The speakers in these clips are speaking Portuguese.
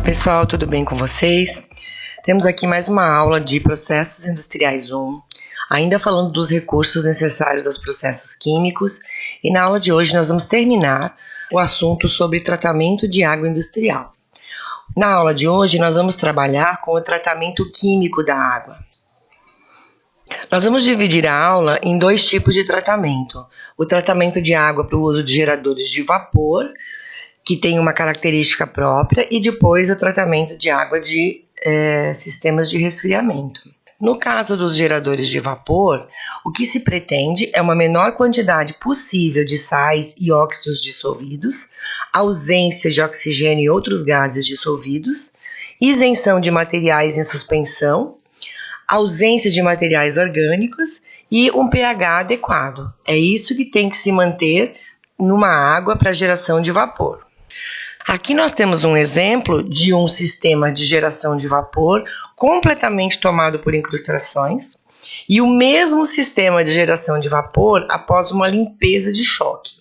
Pessoal, tudo bem com vocês? Temos aqui mais uma aula de Processos Industriais 1, ainda falando dos recursos necessários aos processos químicos, e na aula de hoje nós vamos terminar o assunto sobre tratamento de água industrial. Na aula de hoje nós vamos trabalhar com o tratamento químico da água. Nós vamos dividir a aula em dois tipos de tratamento: o tratamento de água para o uso de geradores de vapor, que tem uma característica própria, e depois o tratamento de água de sistemas de resfriamento. No caso dos geradores de vapor, o que se pretende é uma menor quantidade possível de sais e óxidos dissolvidos, ausência de oxigênio e outros gases dissolvidos, isenção de materiais em suspensão, ausência de materiais orgânicos e um pH adequado. É isso que tem que se manter numa água para geração de vapor. Aqui nós temos um exemplo de um sistema de geração de vapor completamente tomado por incrustações e o mesmo sistema de geração de vapor após uma limpeza de choque.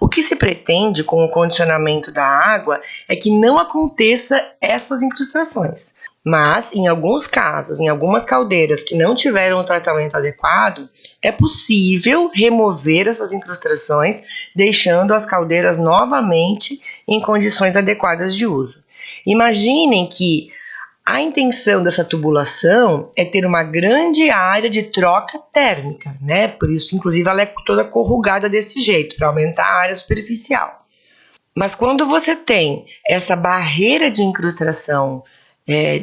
O que se pretende com o condicionamento da água é que não aconteça essas incrustações. Mas, em alguns casos, em algumas caldeiras que não tiveram um tratamento adequado, é possível remover essas incrustações, deixando as caldeiras novamente em condições adequadas de uso. Imaginem que a intenção dessa tubulação é ter uma grande área de troca térmica, né? Por isso, inclusive, ela é toda corrugada desse jeito, para aumentar a área superficial. Mas quando você tem essa barreira de incrustação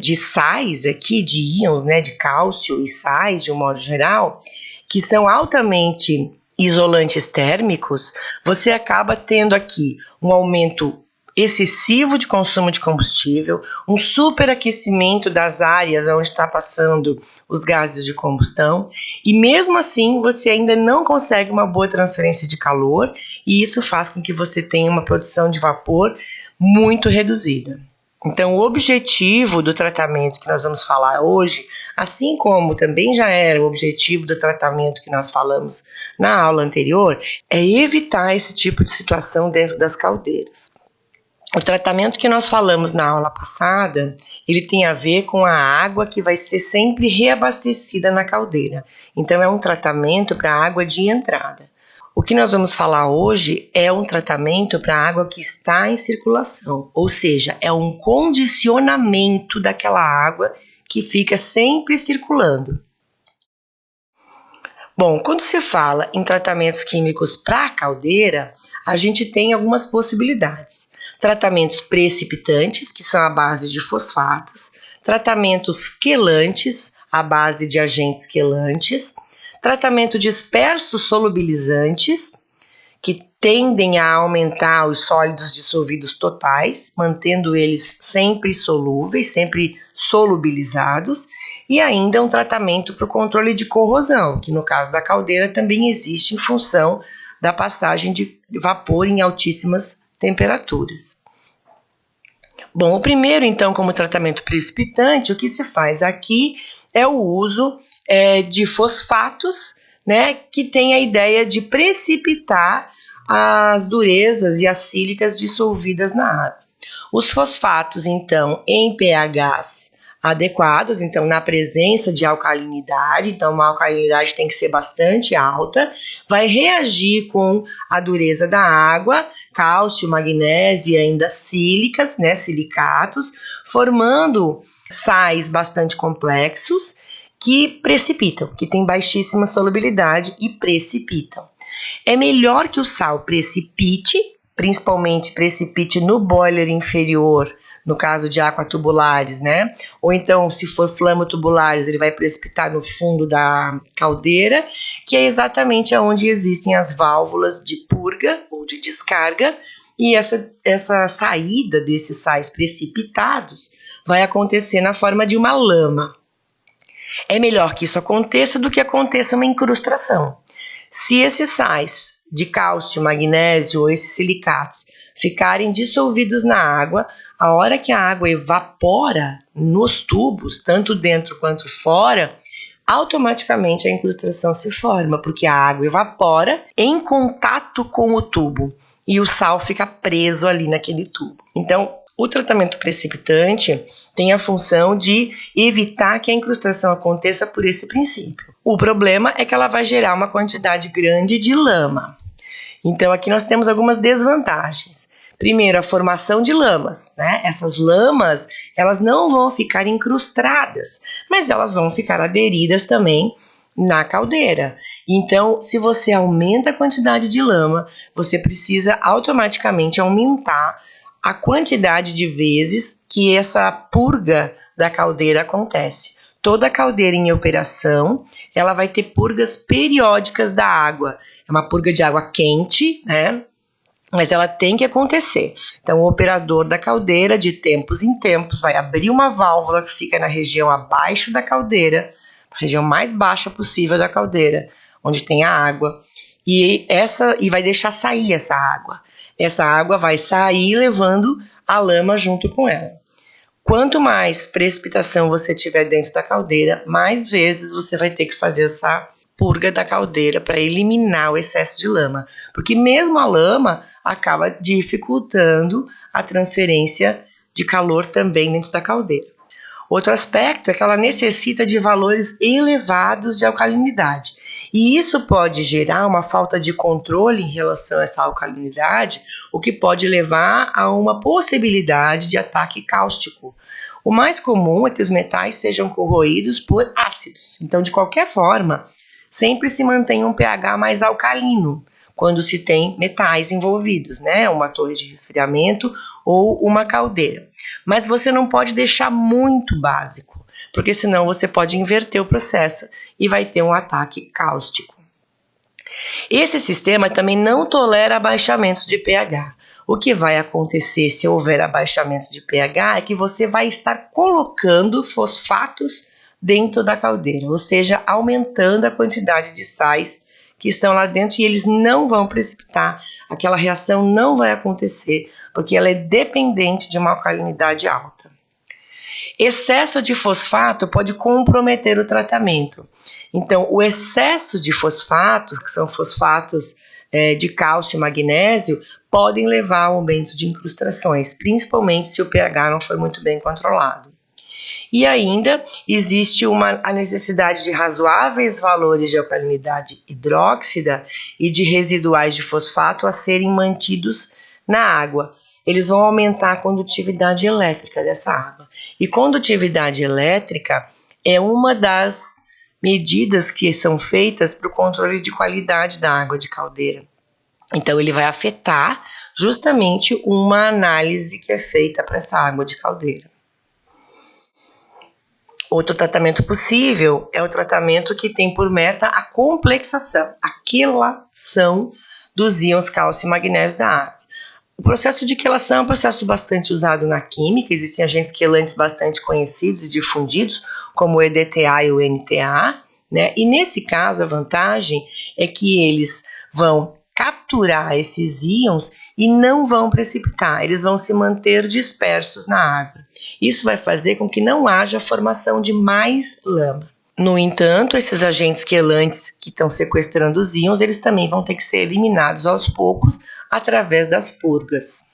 de sais aqui, de íons, né, de cálcio e sais de um modo geral, que são altamente isolantes térmicos, você acaba tendo aqui um aumento excessivo de consumo de combustível, um superaquecimento das áreas onde está passando os gases de combustão, e mesmo assim você ainda não consegue uma boa transferência de calor, e isso faz com que você tenha uma produção de vapor muito reduzida. Então, o objetivo do tratamento que nós vamos falar hoje, assim como também já era o objetivo do tratamento que nós falamos na aula anterior, é evitar esse tipo de situação dentro das caldeiras. O tratamento que nós falamos na aula passada, ele tem a ver com a água que vai ser sempre reabastecida na caldeira. Então, é um tratamento para a água de entrada. O que nós vamos falar hoje é um tratamento para a água que está em circulação, ou seja, é um condicionamento daquela água que fica sempre circulando. Bom, quando se fala em tratamentos químicos para a caldeira, a gente tem algumas possibilidades. Tratamentos precipitantes, que são à base de fosfatos, tratamentos quelantes, à base de agentes quelantes, tratamento dispersos solubilizantes, que tendem a aumentar os sólidos dissolvidos totais, mantendo eles sempre solúveis, sempre solubilizados, e ainda um tratamento para o controle de corrosão, que no caso da caldeira também existe em função da passagem de vapor em altíssimas temperaturas. Bom, o primeiro, então, como tratamento precipitante, o que se faz aqui é o uso de fosfatos, né, que tem a ideia de precipitar as durezas e as sílicas dissolvidas na água. Os fosfatos, então, em pHs adequados, então na presença de alcalinidade, então uma alcalinidade tem que ser bastante alta, vai reagir com a dureza da água, cálcio, magnésio e ainda sílicas, né, silicatos, formando sais bastante complexos que precipitam, que têm baixíssima solubilidade e precipitam. É melhor que o sal precipite, principalmente precipite no boiler inferior, no caso de aquatubulares, né? Ou então, se for flamotubulares, ele vai precipitar no fundo da caldeira, que é exatamente onde existem as válvulas de purga ou de descarga, e essa saída desses sais precipitados vai acontecer na forma de uma lama. É melhor que isso aconteça do que aconteça uma incrustação. Se esses sais de cálcio, magnésio ou esses silicatos ficarem dissolvidos na água, a hora que a água evapora nos tubos, tanto dentro quanto fora, automaticamente a incrustação se forma, porque a água evapora em contato com o tubo e o sal fica preso ali naquele tubo. Então, O tratamento precipitante tem a função de evitar que a incrustação aconteça por esse princípio. O problema é que ela vai gerar uma quantidade grande de lama. Então, aqui nós temos algumas desvantagens. Primeiro, a formação de lamas, né? Essas lamas, elas não vão ficar incrustadas, mas elas vão ficar aderidas também na caldeira. Então, se você aumenta a quantidade de lama, você precisa automaticamente aumentar a quantidade de vezes que essa purga da caldeira acontece. Toda caldeira em operação, ela vai ter purgas periódicas da água. É uma purga de água quente, né? Mas ela tem que acontecer. Então, o operador da caldeira, de tempos em tempos, vai abrir uma válvula que fica na região abaixo da caldeira, a região mais baixa possível da caldeira, onde tem a água, e vai deixar sair essa água. Essa água vai sair levando a lama junto com ela. Quanto mais precipitação você tiver dentro da caldeira, mais vezes você vai ter que fazer essa purga da caldeira para eliminar o excesso de lama, porque mesmo a lama acaba dificultando a transferência de calor também dentro da caldeira. Outro aspecto é que ela necessita de valores elevados de alcalinidade, e isso pode gerar uma falta de controle em relação a essa alcalinidade, o que pode levar a uma possibilidade de ataque cáustico. O mais comum é que os metais sejam corroídos por ácidos, então de qualquer forma, sempre se mantém um pH mais alcalino quando se tem metais envolvidos, né? Uma torre de resfriamento ou uma caldeira. Mas você não pode deixar muito básico, porque senão você pode inverter o processo e vai ter um ataque cáustico. Esse sistema também não tolera abaixamentos de pH. O que vai acontecer se houver abaixamentos de pH é que você vai estar colocando fosfatos dentro da caldeira, ou seja, aumentando a quantidade de sais que estão lá dentro e eles não vão precipitar, aquela reação não vai acontecer, porque ela é dependente de uma alcalinidade alta. Excesso de fosfato pode comprometer o tratamento. Então, o excesso de fosfatos, que são fosfatos de cálcio e magnésio, podem levar ao aumento de incrustações, principalmente se o pH não for muito bem controlado. E ainda existe a necessidade de razoáveis valores de alcalinidade hidróxida e de residuais de fosfato a serem mantidos na água. Eles vão aumentar a condutividade elétrica dessa água. E condutividade elétrica é uma das medidas que são feitas para o controle de qualidade da água de caldeira. Então, ele vai afetar justamente uma análise que é feita para essa água de caldeira. Outro tratamento possível é o tratamento que tem por meta a complexação, a quelação dos íons cálcio e magnésio da água. O processo de quelação é um processo bastante usado na química, existem agentes quelantes bastante conhecidos e difundidos, como o EDTA e o NTA, né? E nesse caso a vantagem é que eles vão capturar esses íons e não vão precipitar, eles vão se manter dispersos na água. Isso vai fazer com que não haja formação de mais lama. No entanto, esses agentes quelantes que estão sequestrando os íons, eles também vão ter que ser eliminados aos poucos através das purgas.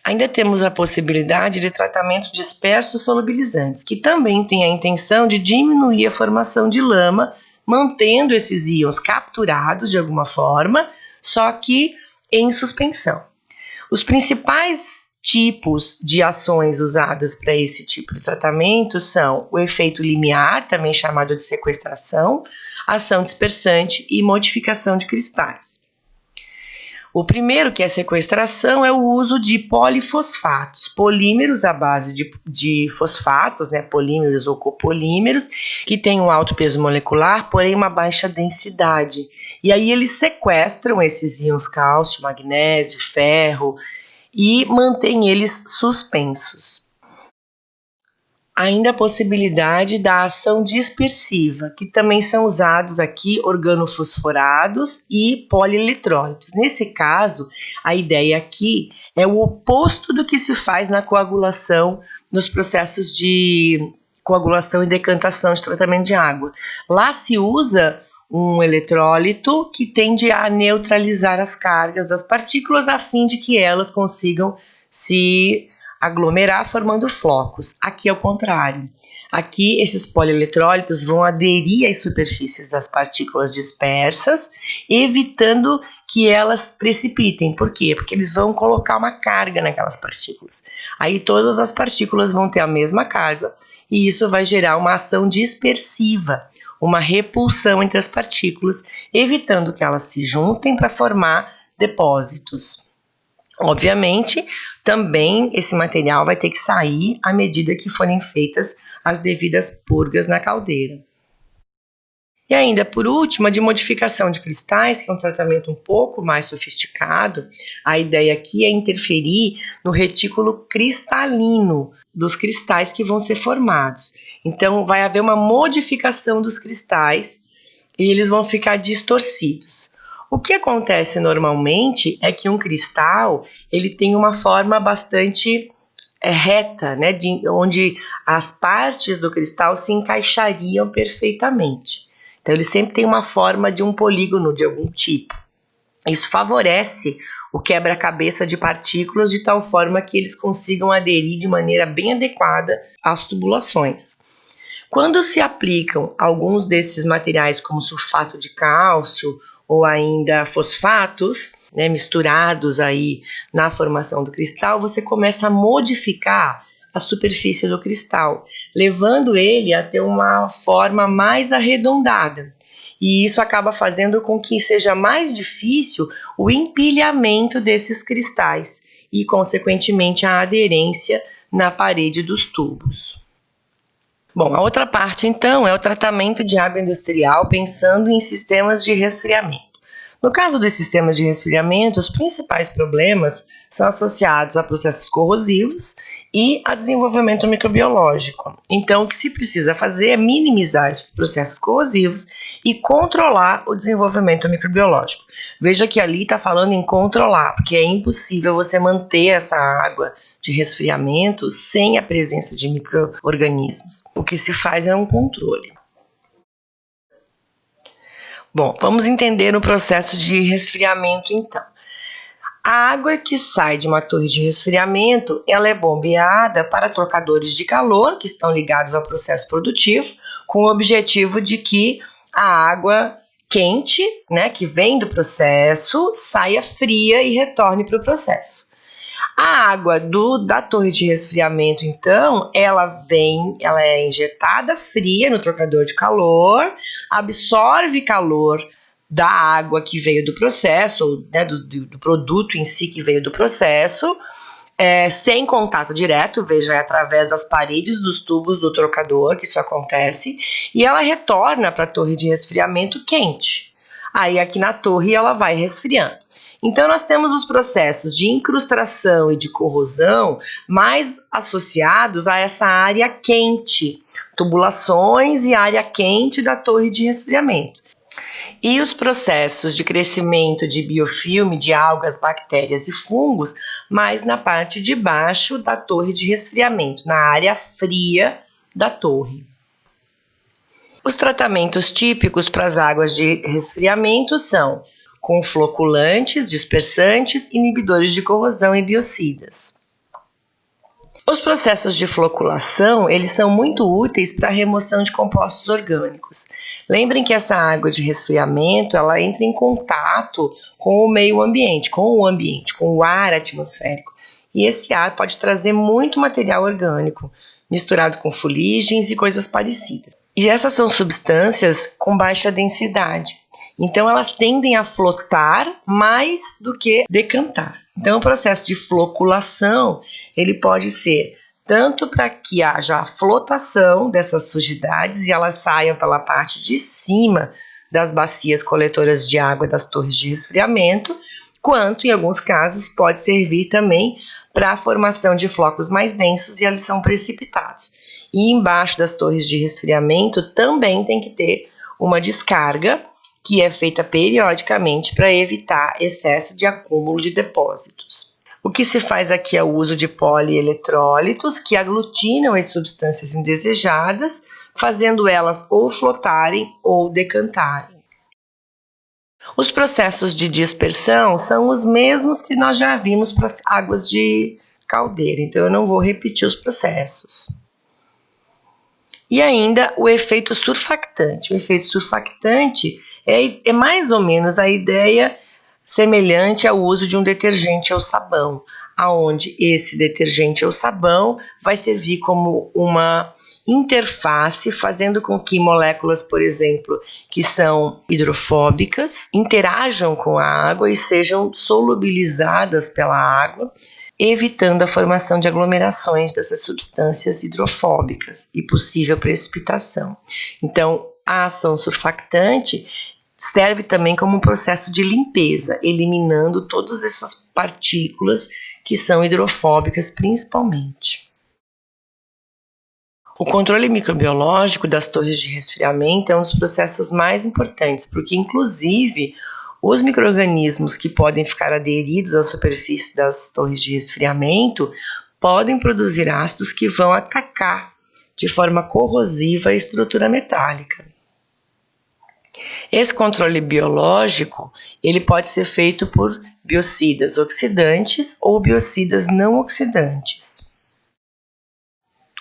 Ainda temos a possibilidade de tratamento dispersos solubilizantes, que também tem a intenção de diminuir a formação de lama, mantendo esses íons capturados de alguma forma, só que em suspensão. Os principais tipos de ações usadas para esse tipo de tratamento são o efeito limiar, também chamado de sequestração, ação dispersante e modificação de cristais. O primeiro, que é a sequestração, é o uso de polifosfatos, polímeros à base de fosfatos, né, polímeros ou copolímeros, que têm um alto peso molecular, porém uma baixa densidade. E aí eles sequestram esses íons cálcio, magnésio, ferro e mantêm eles suspensos. Ainda a possibilidade da ação dispersiva, que também são usados aqui organofosforados e polieletrólitos. Nesse caso, a ideia aqui é o oposto do que se faz na coagulação, nos processos de coagulação e decantação de tratamento de água. Lá se usa um eletrólito que tende a neutralizar as cargas das partículas a fim de que elas consigam se aglomerar formando flocos. Aqui é o contrário. Aqui esses polieletrólitos vão aderir às superfícies das partículas dispersas, evitando que elas precipitem. Por quê? Porque eles vão colocar uma carga naquelas partículas. Aí todas as partículas vão ter a mesma carga e isso vai gerar uma ação dispersiva, uma repulsão entre as partículas, evitando que elas se juntem para formar depósitos. Obviamente, também esse material vai ter que sair à medida que forem feitas as devidas purgas na caldeira. E ainda, por último, a de modificação de cristais, que é um tratamento um pouco mais sofisticado. A ideia aqui é interferir no retículo cristalino dos cristais que vão ser formados. Então, vai haver uma modificação dos cristais e eles vão ficar distorcidos. O que acontece normalmente é que um cristal ele tem uma forma bastante reta, né, onde as partes do cristal se encaixariam perfeitamente. Então, ele sempre tem uma forma de um polígono de algum tipo. Isso favorece o quebra-cabeça de partículas de tal forma que eles consigam aderir de maneira bem adequada às tubulações. Quando se aplicam alguns desses materiais, como sulfato de cálcio ou ainda fosfatos, né, misturados aí na formação do cristal, você começa a modificar a superfície do cristal, levando ele a ter uma forma mais arredondada. E isso acaba fazendo com que seja mais difícil o empilhamento desses cristais e, consequentemente, a aderência na parede dos tubos. Bom, a outra parte, então, é o tratamento de água industrial pensando em sistemas de resfriamento. No caso dos sistemas de resfriamento, os principais problemas são associados a processos corrosivos e a desenvolvimento microbiológico. Então, o que se precisa fazer é minimizar esses processos corrosivos e controlar o desenvolvimento microbiológico. Veja que ali está falando em controlar, porque é impossível você manter essa água de resfriamento sem a presença de micro-organismos. O que se faz é um controle. Bom, vamos entender o processo de resfriamento então. A água que sai de uma torre de resfriamento, ela é bombeada para trocadores de calor que estão ligados ao processo produtivo, com o objetivo de que a água quente, né, que vem do processo, saia fria e retorne para o processo. A água da torre de resfriamento, então, ela é injetada fria no trocador de calor, absorve calor da água que veio do processo, ou né, do produto em si que veio do processo, sem contato direto, veja, é através das paredes dos tubos do trocador que isso acontece, e ela retorna para a torre de resfriamento quente. Aí aqui na torre ela vai resfriando. Então, nós temos os processos de incrustação e de corrosão mais associados a essa área quente, tubulações e área quente da torre de resfriamento. E os processos de crescimento de biofilme, de algas, bactérias e fungos, mais na parte de baixo da torre de resfriamento, na área fria da torre. Os tratamentos típicos para as águas de resfriamento são com floculantes, dispersantes, inibidores de corrosão e biocidas. Os processos de floculação, eles são muito úteis para a remoção de compostos orgânicos. Lembrem que essa água de resfriamento, ela entra em contato com o meio ambiente, com o ar atmosférico. E esse ar pode trazer muito material orgânico, misturado com fuligens e coisas parecidas. E essas são substâncias com baixa densidade. Então, elas tendem a flotar mais do que decantar. Então, o processo de floculação, ele pode ser tanto para que haja a flotação dessas sujidades e elas saiam pela parte de cima das bacias coletoras de água das torres de resfriamento, quanto, em alguns casos, pode servir também para a formação de flocos mais densos e eles são precipitados. E embaixo das torres de resfriamento também tem que ter uma descarga, que é feita periodicamente para evitar excesso de acúmulo de depósitos. O que se faz aqui é o uso de polieletrólitos que aglutinam as substâncias indesejadas, fazendo elas ou flotarem ou decantarem. Os processos de dispersão são os mesmos que nós já vimos para águas de caldeira, então eu não vou repetir os processos. E ainda o efeito surfactante. O efeito surfactante é mais ou menos a ideia semelhante ao uso de um detergente ou sabão, aonde esse detergente ou sabão vai servir como uma interface, fazendo com que moléculas, por exemplo, que são hidrofóbicas, interajam com a água e sejam solubilizadas pela água, evitando a formação de aglomerações dessas substâncias hidrofóbicas e possível precipitação. Então, a ação surfactante serve também como um processo de limpeza, eliminando todas essas partículas que são hidrofóbicas principalmente. O controle microbiológico das torres de resfriamento é um dos processos mais importantes, porque inclusive os micro-organismos que podem ficar aderidos à superfície das torres de resfriamento podem produzir ácidos que vão atacar de forma corrosiva a estrutura metálica. Esse controle biológico ele pode ser feito por biocidas oxidantes ou biocidas não oxidantes.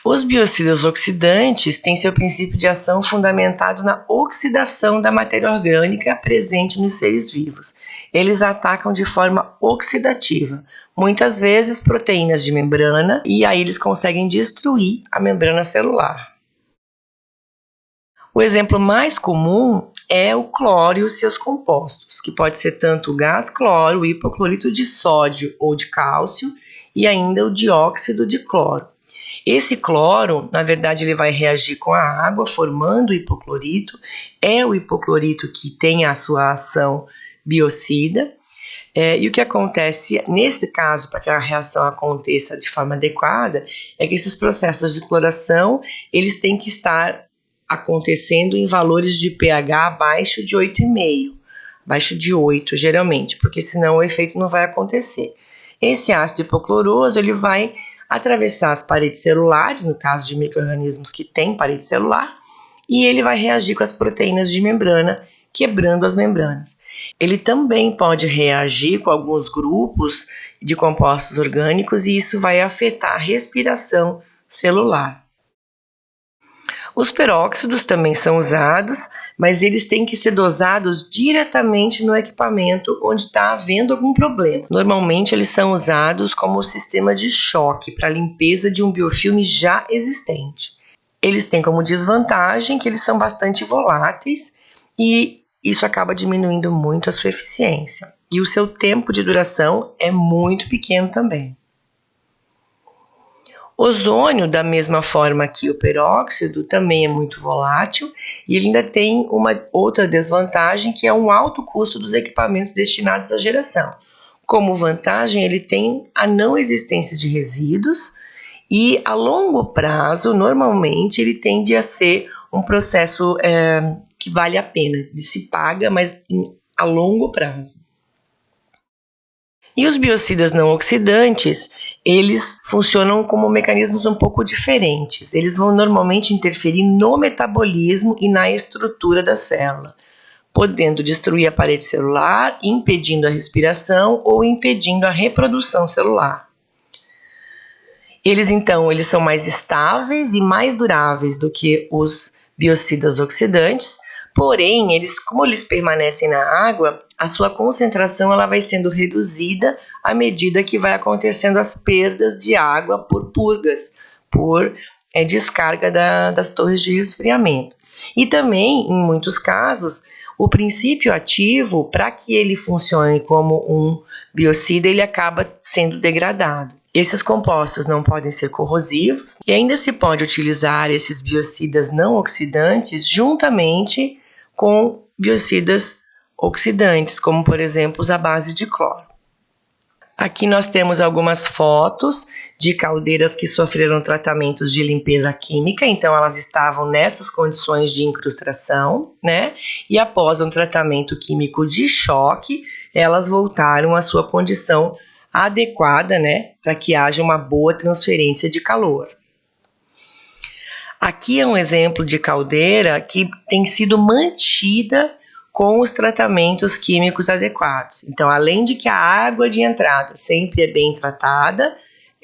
Os biocidas oxidantes têm seu princípio de ação fundamentado na oxidação da matéria orgânica presente nos seres vivos. Eles atacam de forma oxidativa, muitas vezes proteínas de membrana, e aí eles conseguem destruir a membrana celular. O exemplo mais comum é o cloro e os seus compostos, que pode ser tanto o gás cloro, o hipoclorito de sódio ou de cálcio, e ainda o dióxido de cloro. Esse cloro, na verdade, ele vai reagir com a água, formando o hipoclorito. É o hipoclorito que tem a sua ação biocida. E o que acontece nesse caso, para que a reação aconteça de forma adequada, é que esses processos de cloração, eles têm que estar acontecendo em valores de pH abaixo de 8,5, abaixo de 8 geralmente, porque senão o efeito não vai acontecer. Esse ácido hipocloroso, ele vai atravessar as paredes celulares, no caso de micro-organismos que têm parede celular, e ele vai reagir com as proteínas de membrana, quebrando as membranas. Ele também pode reagir com alguns grupos de compostos orgânicos e isso vai afetar a respiração celular. Os peróxidos também são usados, mas eles têm que ser dosados diretamente no equipamento onde está havendo algum problema. Normalmente eles são usados como sistema de choque para a limpeza de um biofilme já existente. Eles têm como desvantagem que eles são bastante voláteis e isso acaba diminuindo muito a sua eficiência. E o seu tempo de duração é muito pequeno também. Ozônio, da mesma forma que o peróxido, também é muito volátil e ele ainda tem uma outra desvantagem, que é um alto custo dos equipamentos destinados à geração. Como vantagem, ele tem a não existência de resíduos e, a longo prazo, normalmente, ele tende a ser um processo que vale a pena. Ele se paga, mas a longo prazo. E os biocidas não oxidantes, eles funcionam como mecanismos um pouco diferentes. Eles vão normalmente interferir no metabolismo e na estrutura da célula, podendo destruir a parede celular, impedindo a respiração ou impedindo a reprodução celular. Eles são mais estáveis e mais duráveis do que os biocidas oxidantes, porém, como eles permanecem na água, a sua concentração ela vai sendo reduzida à medida que vai acontecendo as perdas de água por purgas, por descarga das torres de resfriamento. E também, em muitos casos, o princípio ativo, para que ele funcione como um biocida, ele acaba sendo degradado. Esses compostos não podem ser corrosivos e ainda se pode utilizar esses biocidas não oxidantes juntamente com biocidas oxidantes, como por exemplo os à base de cloro. Aqui nós temos algumas fotos de caldeiras que sofreram tratamentos de limpeza química, então elas estavam nessas condições de incrustação, né? E após um tratamento químico de choque, elas voltaram à sua condição adequada, né? Para que haja uma boa transferência de calor. Aqui é um exemplo de caldeira que tem sido mantida com os tratamentos químicos adequados. Então, além de que a água de entrada sempre é bem tratada,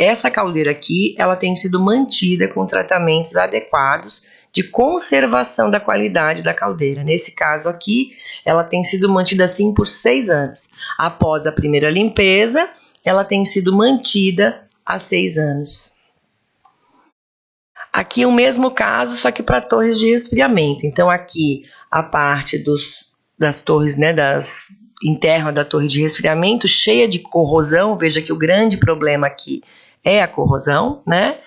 essa caldeira aqui, ela tem sido mantida com tratamentos adequados de conservação da qualidade da caldeira. Nesse caso aqui, ela tem sido mantida assim por 6 anos. Após a primeira limpeza, ela tem sido mantida há 6 anos. Aqui o mesmo caso, só que para torres de resfriamento. Então aqui a parte das torres, né, interna da torre de resfriamento, cheia de corrosão. Veja que o grande problema aqui é a corrosão, né?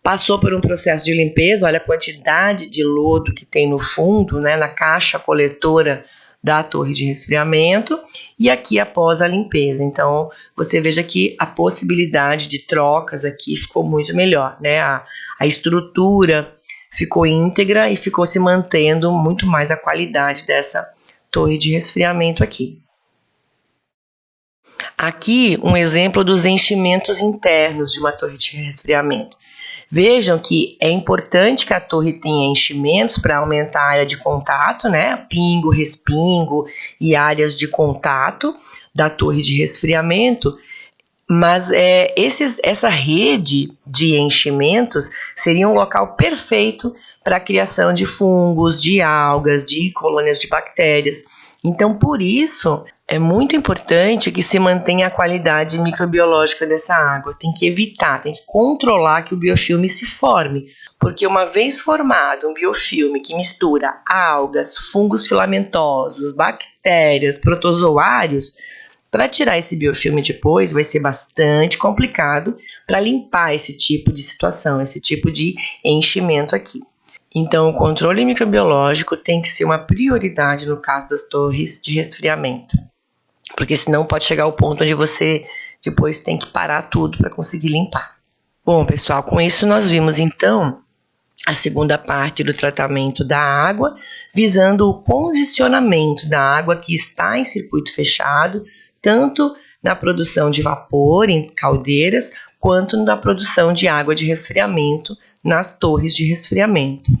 Passou por um processo de limpeza, olha a quantidade de lodo que tem no fundo, né, na caixa coletora da torre de resfriamento, e aqui após a limpeza. Então, você veja que a possibilidade de trocas aqui ficou muito melhor, né? A estrutura ficou íntegra e ficou se mantendo muito mais a qualidade dessa torre de resfriamento aqui. Aqui um exemplo dos enchimentos internos de uma torre de resfriamento. Vejam que é importante que a torre tenha enchimentos para aumentar a área de contato, né? Pingo, respingo e áreas de contato da torre de resfriamento. Mas essa rede de enchimentos seria um local perfeito para a criação de fungos, de algas, de colônias de bactérias. Então, por isso, é muito importante que se mantenha a qualidade microbiológica dessa água. Tem que evitar, tem que controlar que o biofilme se forme, porque uma vez formado um biofilme que mistura algas, fungos filamentosos, bactérias, protozoários, para tirar esse biofilme depois vai ser bastante complicado para limpar esse tipo de situação, esse tipo de enchimento aqui. Então, o controle microbiológico tem que ser uma prioridade no caso das torres de resfriamento, porque senão pode chegar ao ponto onde você depois tem que parar tudo para conseguir limpar. Bom, pessoal, com isso nós vimos então a segunda parte do tratamento da água, visando o condicionamento da água que está em circuito fechado, tanto na produção de vapor em caldeiras, quanto na produção de água de resfriamento nas torres de resfriamento.